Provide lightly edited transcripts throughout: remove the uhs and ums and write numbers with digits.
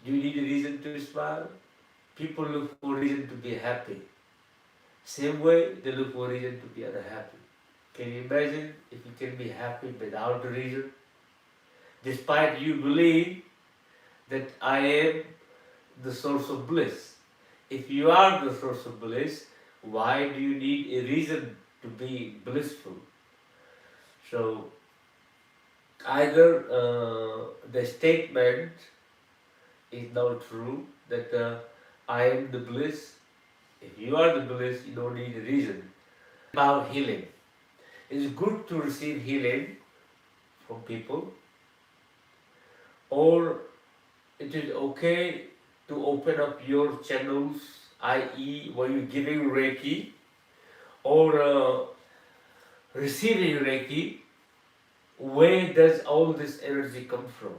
Do you need a reason to smile? People look for reason to be happy. Same way, they look for reason to be unhappy. Can you imagine if you can be happy without a reason? Despite you believe that I am the source of bliss. If you are the source of bliss, why do you need a reason to be blissful? So, either the statement is now true that I am the bliss. If you are the bliss, you don't need a reason. About healing. It's good to receive healing from people, or it is okay to open up your channels, i.e., when you're giving Reiki or receiving Reiki. Where does all this energy come from?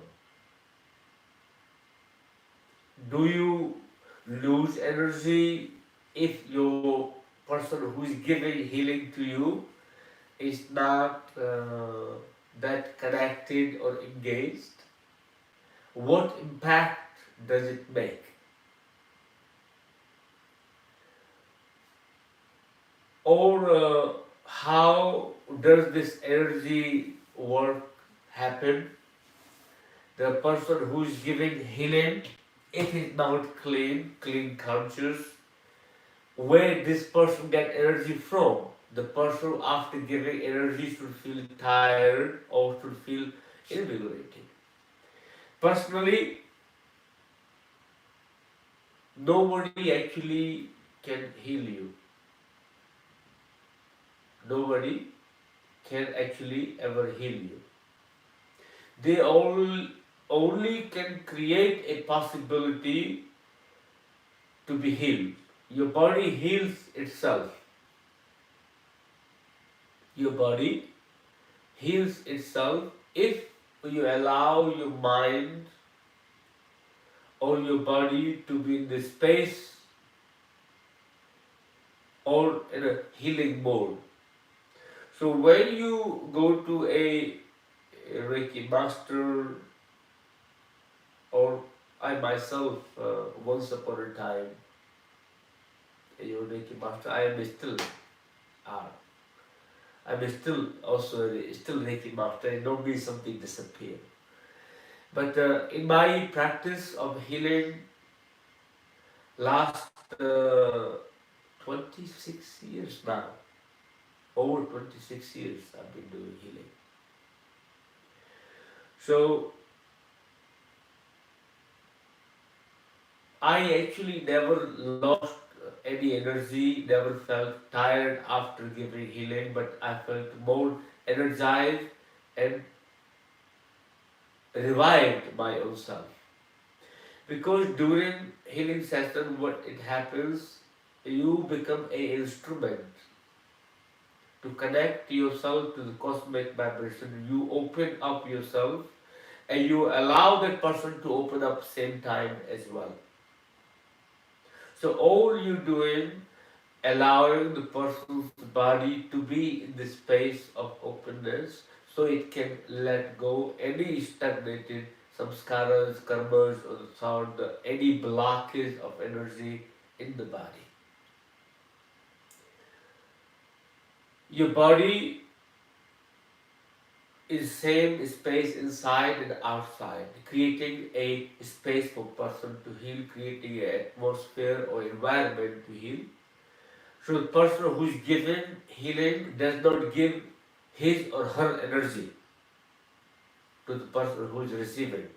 Do you lose energy if your person who is giving healing to you is not that connected or engaged? What impact does it make? Or how does this energy work happen? The person who is giving healing, if he's not clean conscious, where this person get energy from? The person after giving energy should feel tired or should feel invigorated. Personally, nobody actually can heal you. Nobody can actually ever heal you. They all only can create a possibility to be healed. Your body heals itself. Your body heals itself if you allow your mind or your body to be in the space or in a healing mode. So when you go to a Reiki master, or I myself, once upon a time, a Reiki master, I am still are. I'm still also still Reiki master. I don't mean something disappear. But in my practice of healing, last 26 years now, over 26 years I've been doing healing. So I actually never lost any energy, never felt tired after giving healing, but I felt more energized and revived my own self. Because during healing session, what it happens, you become a instrument to connect yourself to the cosmic vibration. You open up yourself and you allow that person to open up same time as well. So all you're doing, allowing the person's body to be in the space of openness so it can let go any stagnated samskaras, karmas, or the sound, any blockage of energy in the body. Your body is same space inside and outside, creating a space for person to heal, creating an atmosphere or environment to heal. So the person who is given healing does not give his or her energy to the person who is receiving.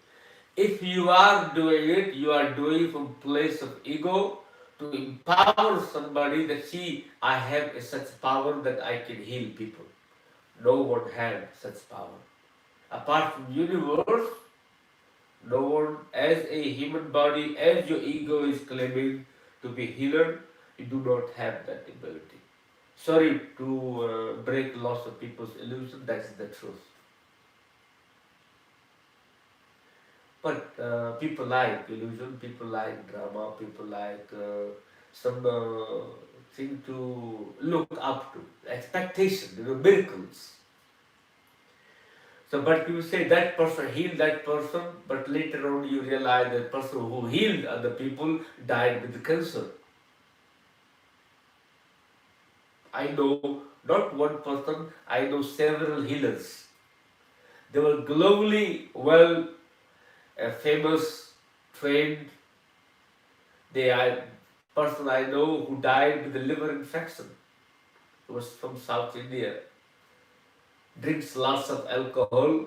If you are doing it, you are doing from place of ego to empower somebody that see, I have such power that I can heal people. No one has such power. Apart from universe, no one as a human body, as your ego is claiming to be healer, you do not have that ability. Sorry to break lots of people's illusion, that's the truth. But people like illusion, people like drama, people like some thing to look up to, expectation, miracles. So, but you say that person healed that person, but later on you realize that person who healed other people died with cancer. I know not one person, I know several healers. They were globally well famous, trained. They are person I know who died with a liver infection. He was from South India. Drinks lots of alcohol,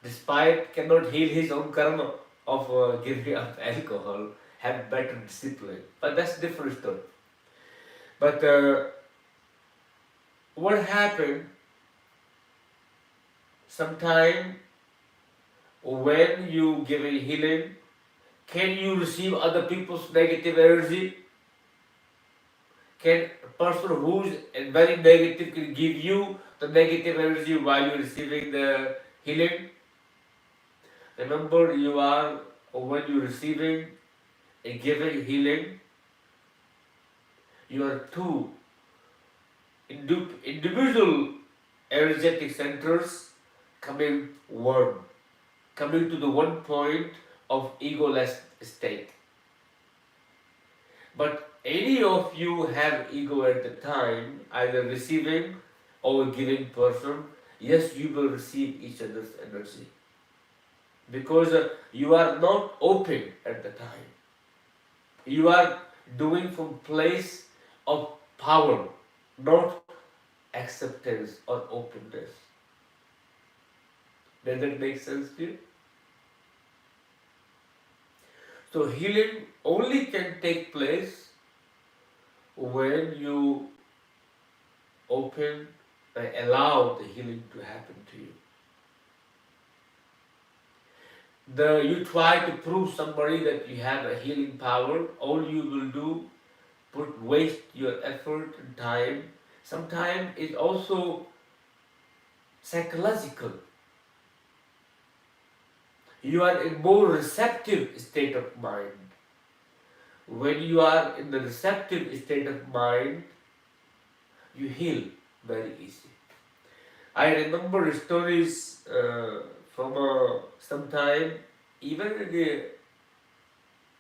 despite cannot heal his own karma of giving up alcohol, have better discipline. But that's a different story. But what happened sometime when you give a healing, can you receive other people's negative energy? Can a person who's very negative can give you the negative energy while you're receiving the healing? Remember, you are when you're receiving a given healing, you are two individual energetic centers coming one, coming to the one point of egoless state. But any of you have ego at the time, either receiving or giving person, yes, you will receive each other's energy. Because you are not open at the time. You are doing from place of power, not acceptance or openness. Does that make sense to you? So healing only can take place when you open and allow the healing to happen to you. You try to prove somebody that you have a healing power, all you will do, waste your effort and time. Sometimes it's also psychological. You are in more receptive state of mind. When you are in the receptive state of mind, you heal very easy. I remember stories from some time, even in the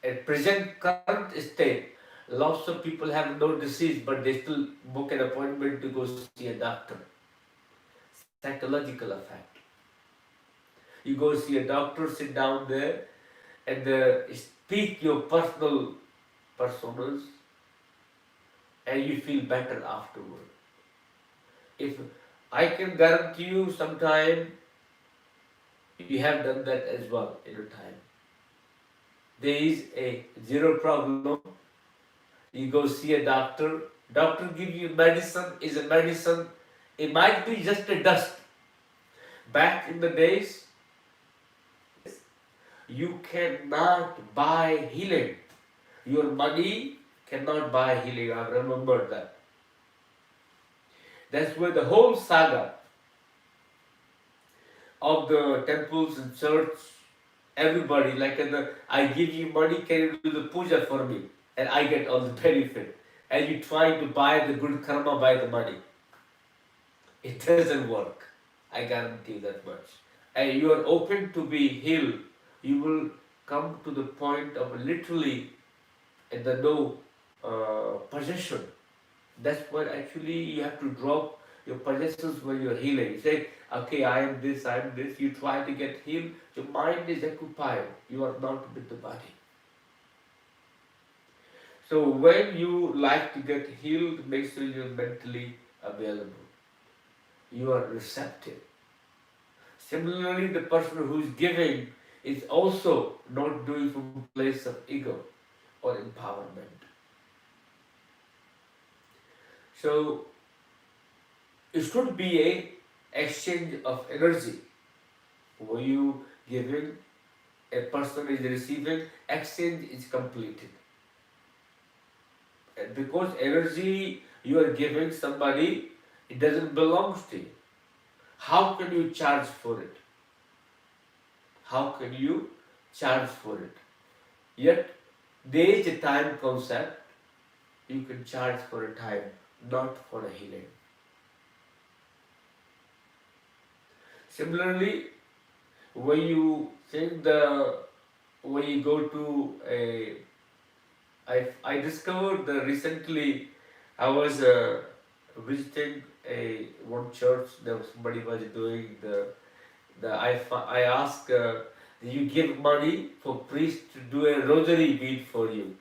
at present current state, lots of people have no disease, but they still book an appointment to go see a doctor. Psychological effect. You go see a doctor, sit down there, and speak your personal personas, and you feel better afterward. If I can guarantee you, sometime you have done that as well in your time. There is a zero problem. You go see a doctor. Doctor give you medicine. Is a medicine. It might be just a dust. Back in the days, you cannot buy healing. Your money cannot buy healing. I remember that. That's where the whole saga of the temples and church, everybody, like I give you money, can you do the puja for me? And I get all the benefit. And you try to buy the good karma by the money. It doesn't work. I guarantee that much. And you are open to be healed. You will come to the point of literally in the no possession. That's where actually you have to drop your possessions when you're healing. You say, okay, I am this, I am this. You try to get healed. Your mind is occupied. You are not with the body. So when you like to get healed, make sure you're mentally available. You are receptive. Similarly, the person who is giving is also not doing from a place of ego or empowerment. So it should be a exchange of energy. When you giving, a person is receiving, exchange is completed. And because energy you are giving somebody, it doesn't belong to you. How can you charge for it? How can you charge for it? Yet there is a time concept. You can charge for a time, not for a healing. Similarly, when you think when you go to I discovered that recently I was visiting one church. There was somebody was doing I asked, do you give money for priest to do a rosary bead for you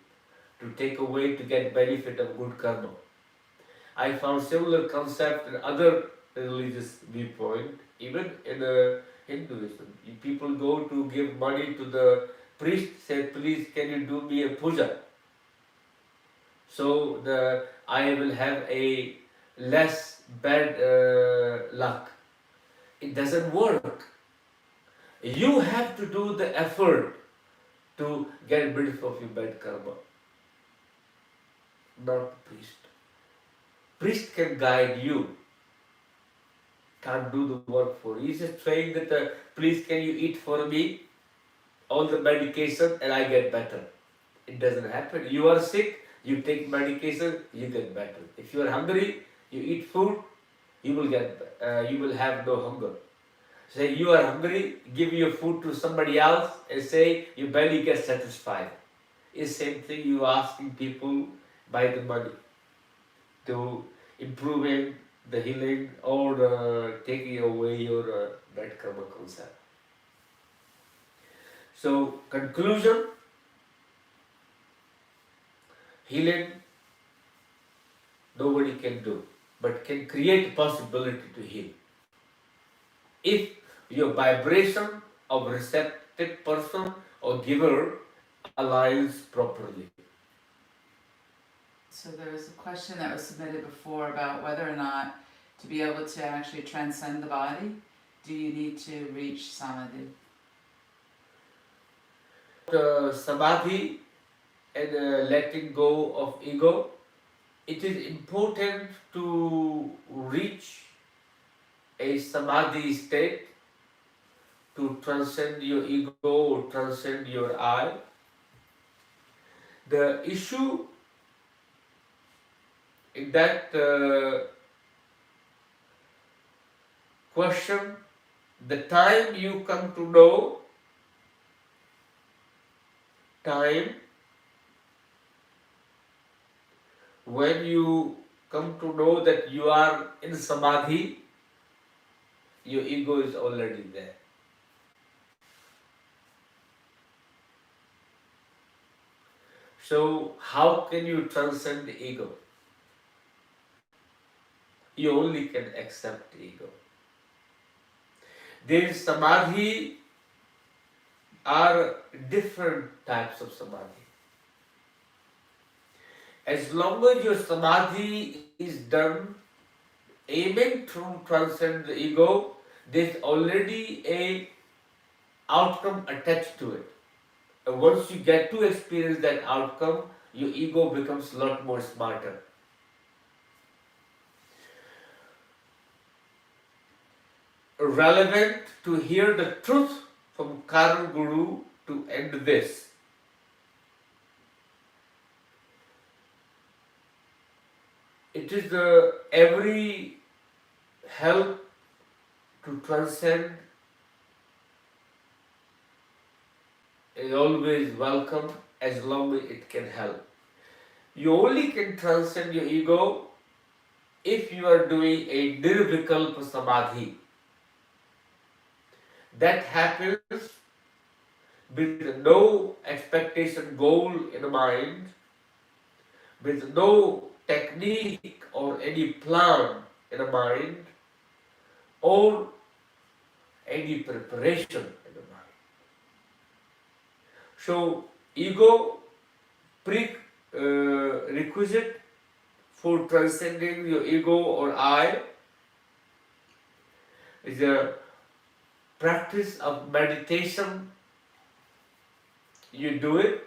to take away to get benefit of good karma? I found similar concept in other religious viewpoint, even in Hinduism. People go to give money to the priest, say, please can you do me a puja? So I will have a less bad luck. It doesn't work. You have to do the effort to get rid of your bad karma, not the priest. Priest can guide you, can't do the work for you. He's just saying that, please can you eat for me all the medication and I get better. It doesn't happen. You are sick, you take medication, you get better. If you are hungry, you eat food, you will have no hunger. Say you are hungry, give your food to somebody else and say your belly gets satisfied. It's same thing you asking people by the money to improving the healing or taking away your bad karma concept. So conclusion, healing nobody can do, but can create possibility to heal. If your vibration of receptive person or giver aligns properly. So there was a question that was submitted before about whether or not to be able to actually transcend the body, do you need to reach Samadhi? Samadhi and letting go of ego, it is important to reach a Samadhi state to transcend your ego or transcend your I. The issue in that question, the time you come to know, time when you come to know that you are in Samadhi, your ego is already there. So how can you transcend the ego? You only can accept ego. There is Samadhi are different types of Samadhi. As long as your Samadhi is done aiming to transcend the ego, there's already a outcome attached to it. And once you get to experience that outcome, your ego becomes a lot more smarter. Relevant to hear the truth from Karan Guru to end this. It is every help to transcend is always welcome as long as it can help. You only can transcend your ego if you are doing a nirvikalpa samadhi. That happens with no expectation goal in the mind, with no technique or any plan in the mind, or any preparation in the mind. So, ego prerequisite for transcending your ego or I is a practice of meditation. You do it.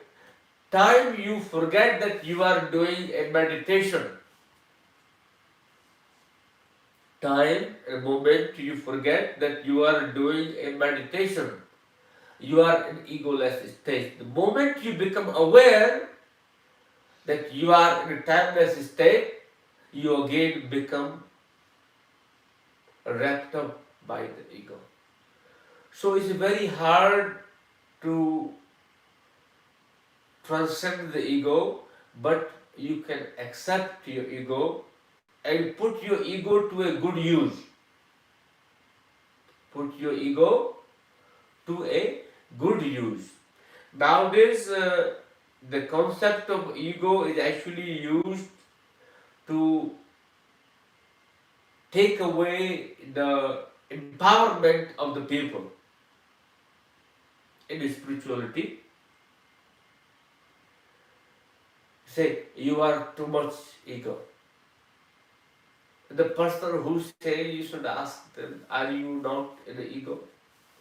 Time you forget that you are doing a meditation. Time, a moment you forget that you are doing a meditation. You are in egoless state. The moment you become aware that you are in a timeless state, you again become wrapped up by the ego. So it's very hard to transcend the ego, but you can accept your ego and put your ego to a good use. Put your ego to a good use. Nowadays, the concept of ego is actually used to take away the empowerment of the people in spirituality. Say you are too much ego. The person who say, you should ask them, are you not in the ego?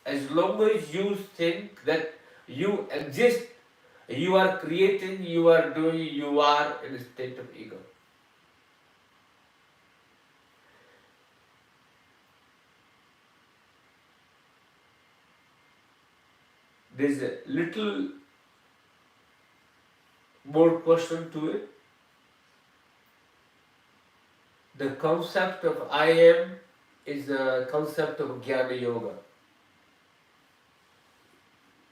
As long as you think that you exist, you are creating, you are doing, you are in a state of ego. There's a little more question to it. The concept of I am is the concept of Jnana Yoga.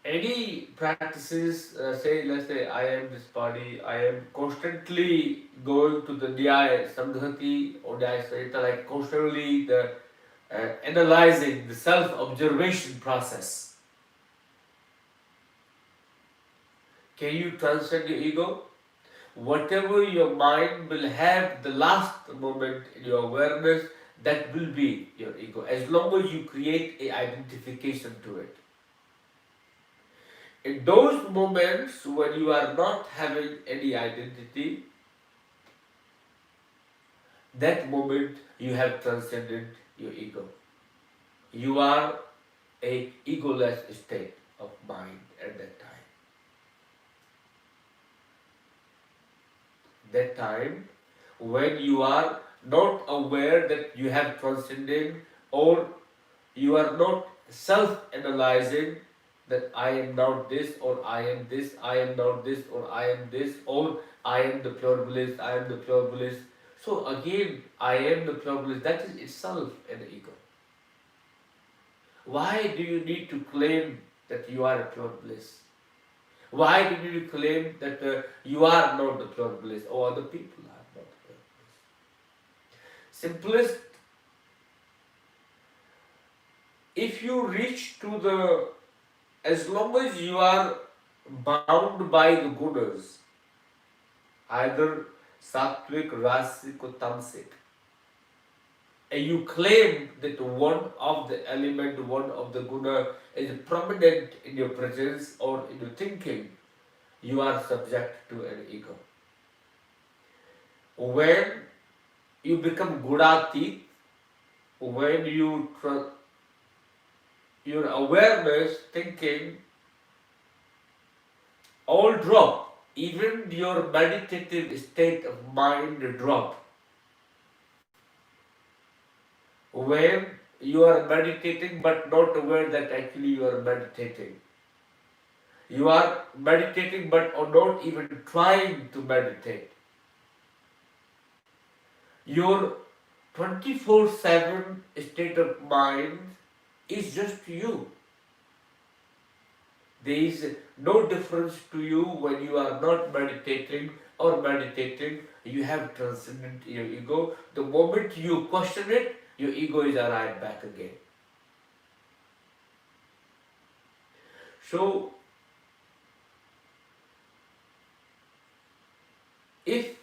Any practices, let's say I am this body, I am constantly going to the Nyaya Samdhati or Nyaya Sarita, like constantly the analyzing the self-observation process. Can you transcend your ego? Whatever your mind will have the last moment in your awareness, that will be your ego, as long as you create a identification to it. In those moments when you are not having any identity, that moment you have transcended your ego. You are a egoless state of mind at that time. That time when you are not aware that you have transcended, or you are not self-analyzing that I am not this, or I am this, I am not this, or I am this, or I am the pure bliss, I am the pure bliss. So again, I am the pure bliss, that is itself an ego. Why do you need to claim that you are a pure bliss? Why do you claim that you are not the pure bliss, or other people are not the pure bliss? Simplest, if you reach to the, as long as you are bound by the gunas, either sattvic, rasic or tamasic, and you claim that one of the element, one of the guna is prominent in your presence or in your thinking, you are subject to an ego. When you become gudati, when your awareness, thinking, all drop, even your meditative state of mind drop. When you are meditating but not aware that actually you are meditating. You are meditating but are not even trying to meditate. Your 24/7 state of mind is just you. There is no difference to you when you are not meditating or meditating. You have transcended your ego. The moment you question it, your ego is arrived back again. So, if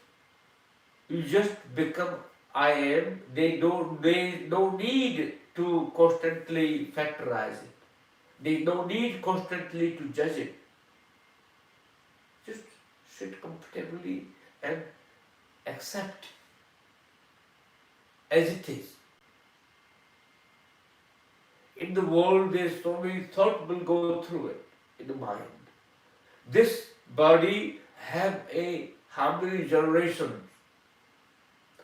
you just become I am, they don't need to constantly factorize it. They don't need constantly to judge it. Just sit comfortably and accept as it is. In the world, there's so many thoughts will go through it in the mind. This body have how many generations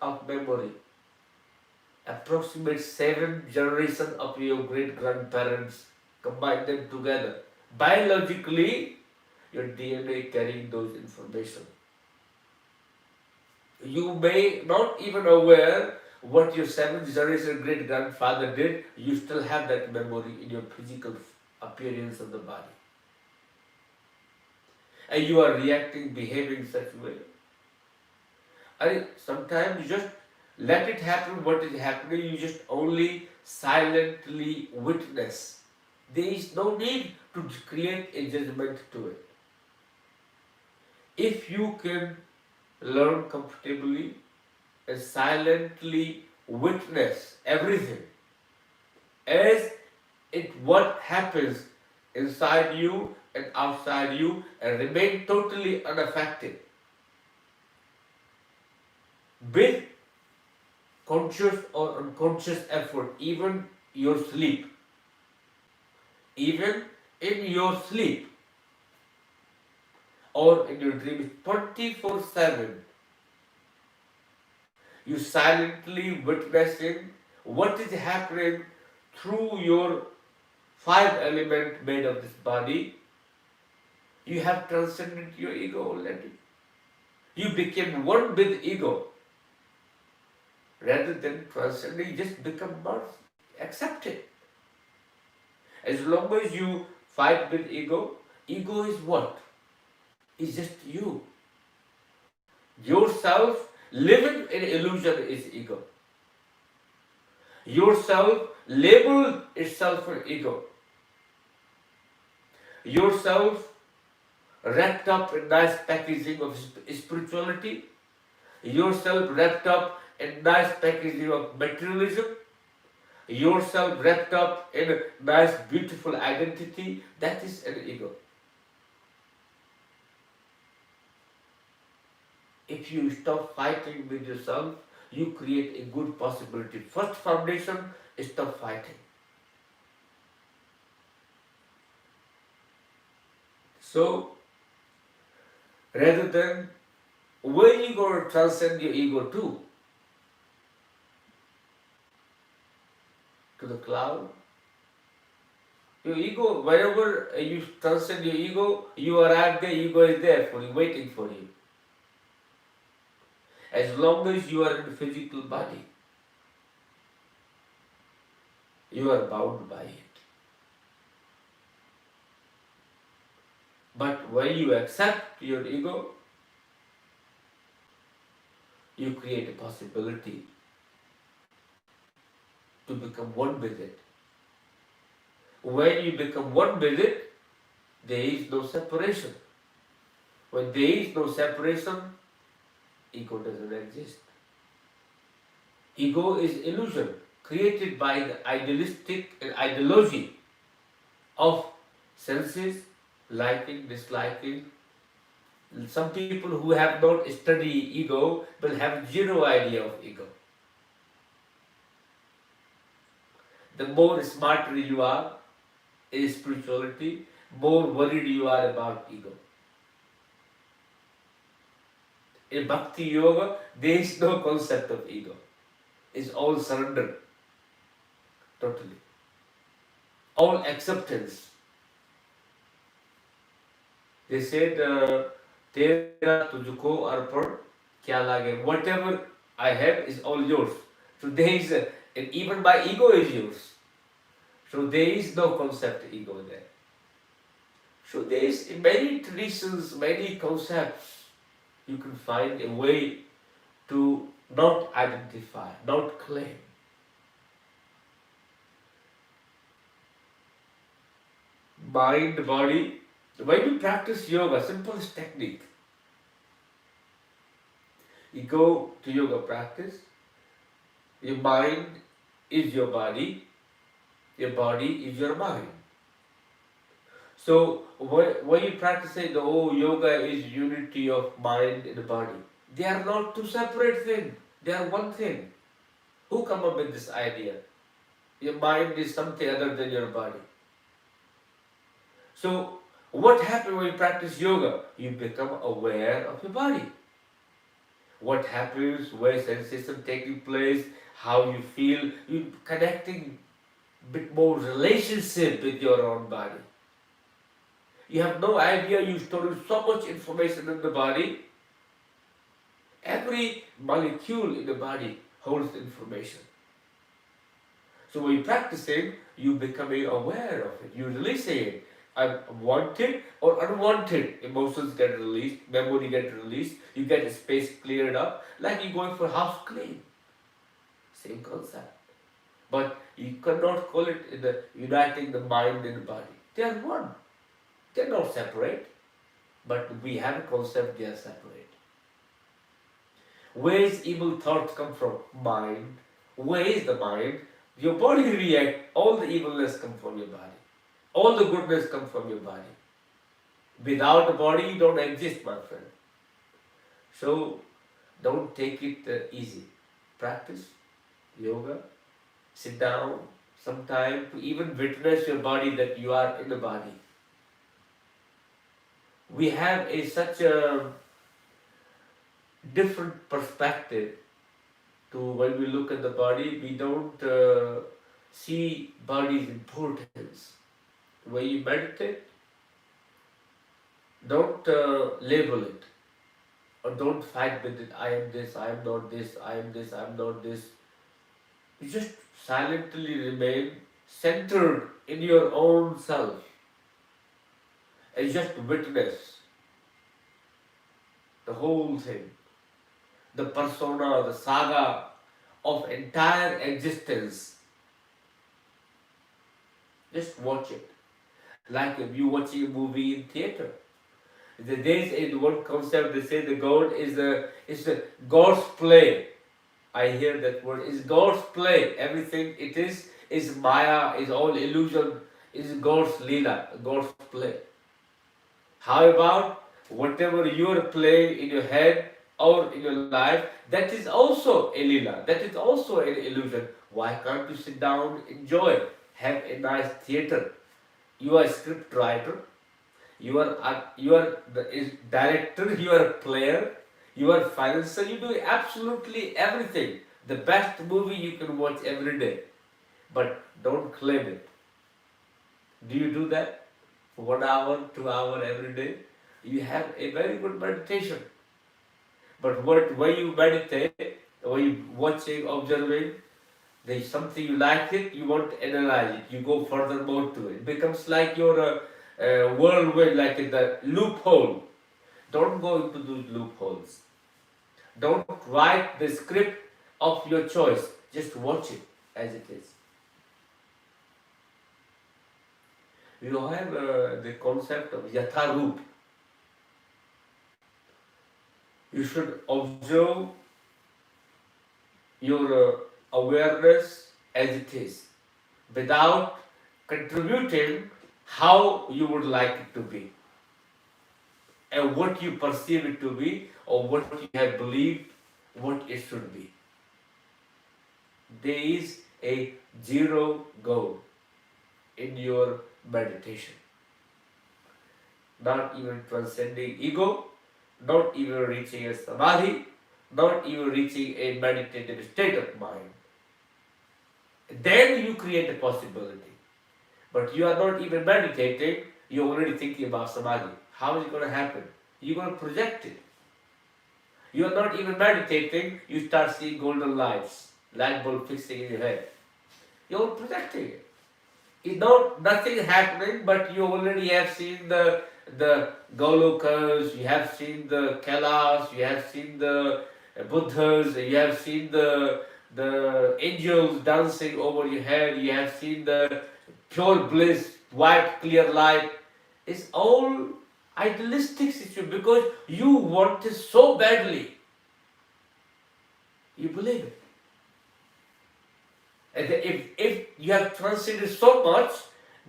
of memory? Approximate 7 generations of your great grandparents. Combine them together. Biologically, your DNA carrying those information. You may not even aware what your seventh generation great grandfather did, you still have that memory in your physical appearance of the body. And you are reacting, behaving in such a way. And sometimes you just let it happen what is happening, you just only silently witness. There is no need to create a judgment to it. If you can learn comfortably and silently witness everything as it what happens inside you and outside you and remain totally unaffected with conscious or unconscious effort, even in your sleep or in your dreams 24/7, you silently witnessing what is happening through your five element made of this body. You have transcended your ego already. You became one with ego. Rather than transcending, just become mercy. Accept it. As long as you fight with ego, ego is what? It's just you. Yourself living in illusion is ego. Yourself label itself an ego. Yourself wrapped up in nice packaging of spirituality. Yourself wrapped up in nice packaging of materialism. Yourself wrapped up in a nice, beautiful identity. That is an ego. If you stop fighting with yourself, you create a good possibility. First foundation is stop fighting. So, rather than where you going to transcend your ego to the cloud. Your ego, wherever you transcend your ego, you arrive there, ego is there for you, waiting for you. As long as you are in the physical body, you are bound by it. But when you accept your ego, you create a possibility to become one with it. When you become one with it, there is no separation. When there is no separation, ego doesn't exist. Ego is illusion created by the idealistic and ideology of senses, liking, disliking. Some people who have not studied ego will have zero idea of ego. The more smarter you are in spirituality, more worried you are about ego. In Bhakti Yoga, there is no concept of ego. It's all surrender. Totally. All acceptance. They said, Tera tujhko arpan kya lage. Whatever I have is all yours. So there is, and even my ego is yours. So there is no concept of ego there. So there is many traditions, many concepts. You can find a way to not identify, not claim. Mind, body. When you practice yoga, simplest technique. You go to yoga practice, your mind is your body is your mind. So when you practice it, yoga is unity of mind and body. They are not two separate things. They are one thing. Who come up with this idea? Your mind is something other than your body. So what happens when you practice yoga? You become aware of your body. What happens, where sensation taking place, how you feel, you connecting a bit more relationship with your own body. You have no idea, you store so much information in the body. Every molecule in the body, holds information. So when you're practicing, you becoming aware of it. You're releasing it. Wanted or unwanted emotions get released, memory get released, you get space cleared up, like you're going for house clean. Same concept. But you cannot call it in the uniting the mind and the body. They are one. They're not separate. But we have a concept they are separate. Where is evil thoughts come from? Mind. Where is the mind? Your body react. All the evilness come from your body. All the goodness come from your body. Without the body, you don't exist, my friend. So, don't take it easy. Practice yoga. Sit down sometime to even witness your body that you are in the body. We have such a different perspective to when we look at the body. We don't see body's importance. When you meditate, don't label it or don't fight with it. I am this, I am not this, I am this, I am not this. You just silently remain centered in your own self and just witness the whole thing, the persona, the saga of entire existence. Just watch it. Like if you watching a movie in theater. There is in one concept they say the God is the God's play. I hear that word is God's play. Everything it is Maya, is all illusion, is God's Leela, God's play. How about whatever you are playing in your head or in your life, that is also a Leela, that is also an illusion. Why can't you sit down, enjoy, have a nice theater? You are a script writer, you are the director, you are a player, you are financer, you do absolutely everything. The best movie you can watch every day, but don't claim it. Do you do that? For 1 hour, 2 hour every day? You have a very good meditation. But when you meditate, when you watching, observing, there's something you like it, you want to analyze it, you go further more to it. It becomes like your whirlwind, like the loophole. Don't go into those loopholes. Don't write the script of your choice. Just watch it as it is. You have the concept of yatha. You should observe your awareness as it is, without contributing how you would like it to be, and what you perceive it to be, or what you have believed what it should be. There is a zero goal in your meditation. Not even transcending ego, not even reaching a samadhi, not even reaching a meditative state of mind. Then you create a possibility. But you are not even meditating, you're already thinking about samadhi. How is it going to happen? You're going to project it. You are not even meditating, you start seeing golden lights, light bulb fixing in your head. You're projecting it. It's not nothing happening, but you already have seen the Golokas, you have seen the Kailas, you have seen the Buddhas, you have seen the angels dancing over your head, you have seen the pure bliss, white clear light. It's all idealistic situation because you want it so badly. You believe it. And if you have transcended so much,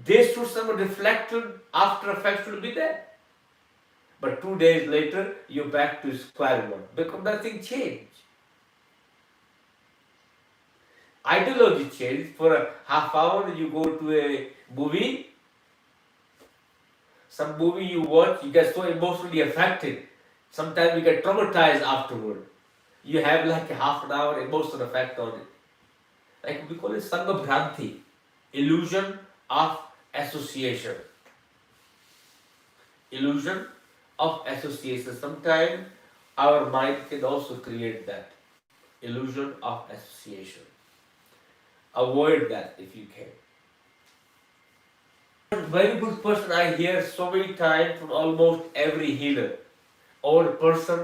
there should some reflected after effects will be there. But 2 days later, you're back to square one because nothing changed. Ideology changed. For a half hour, you go to a movie. Some movie you watch, you get so emotionally affected. Sometimes you get traumatized afterward. You have like a half an hour emotional effect on it. Like we call it Sangha Bhranti, illusion of association. Illusion of association. Sometimes our mind can also create that illusion of association. Avoid that if you can. Very good person I hear so many times from almost every healer or person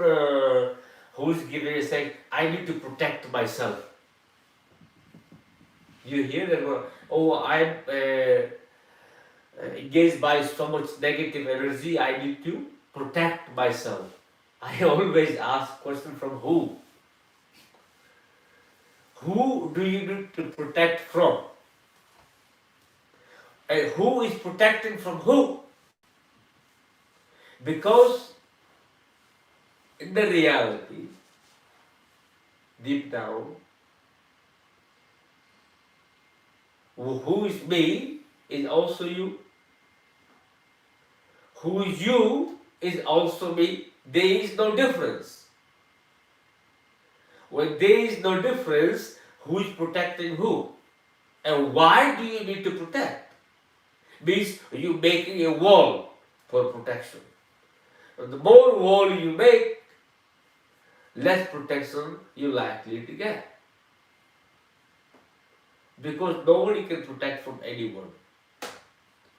who's giving a saying, I need to protect myself. You hear that word, oh, I'm engaged by so much negative energy, I need to protect myself. I always ask question from who? Who do you need to protect from? And who is protecting from who? Because in the reality, deep down, who is me is also you. Who is you is also me. There is no difference. When there is no difference, who is protecting who? And why do you need to protect? Means you're making a wall for protection. And the more wall you make, less protection you're likely to get. Because nobody can protect from anyone.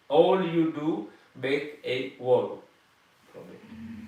All you do, make a wall from it.